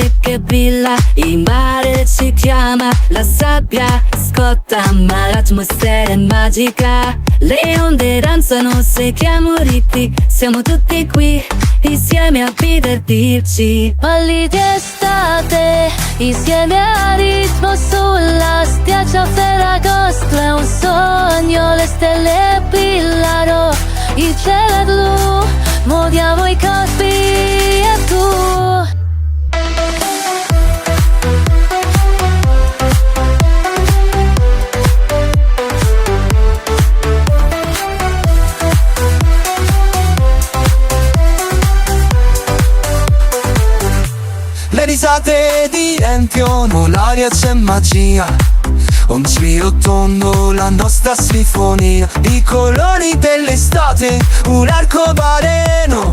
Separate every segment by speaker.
Speaker 1: luce che brilla, il mare ci chiama, la sabbia scotta ma l'atmosfera è magica. Le onde danzano, seguiamo riti, siamo tutti qui insieme a divertirci.
Speaker 2: Balli di estate, insieme a ritmo sulla spiaggia Ferragosto. È un sogno, le stelle brillano, il cielo è blu, muoviamo i corpi e tu.
Speaker 3: Le risate diventano l'aria, c'è magia, un giro tondo, la nostra sinfonia, i colori dell'estate, un arcobaleno,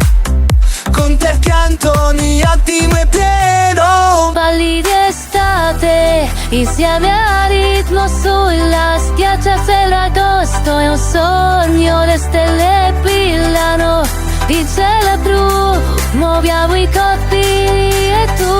Speaker 3: con te accanto ogni attimo è pieno.
Speaker 2: Balli di estate, insieme a ritmo sulla spiaggia Ferragosto. È un sogno, le stelle brillano, il cielo è blu, muoviamo i corpi e tu.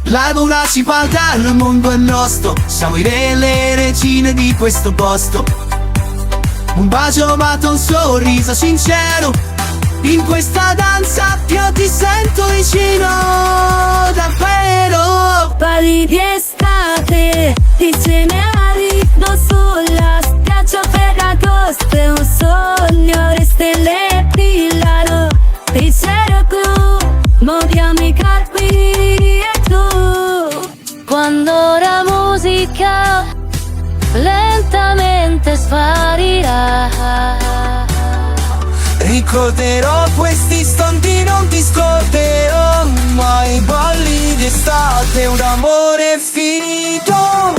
Speaker 3: La luna ci parla, il mondo è nostro, siamo i re, le regine di questo posto. Un bacio batte un sorriso sincero, in questa danza io ti sento vicino, davvero.
Speaker 1: Balli di estate, insieme a ritmo sulla spiaggia Ferragosto. È un sogno, le stelle brillano, il cielo è blu, muoviamo i corpi e tu.
Speaker 2: Quando la musica lentamente sparirà,
Speaker 3: ricorderò questi istanti, non ti scorderò mai. Balli d'estate, un amore finito.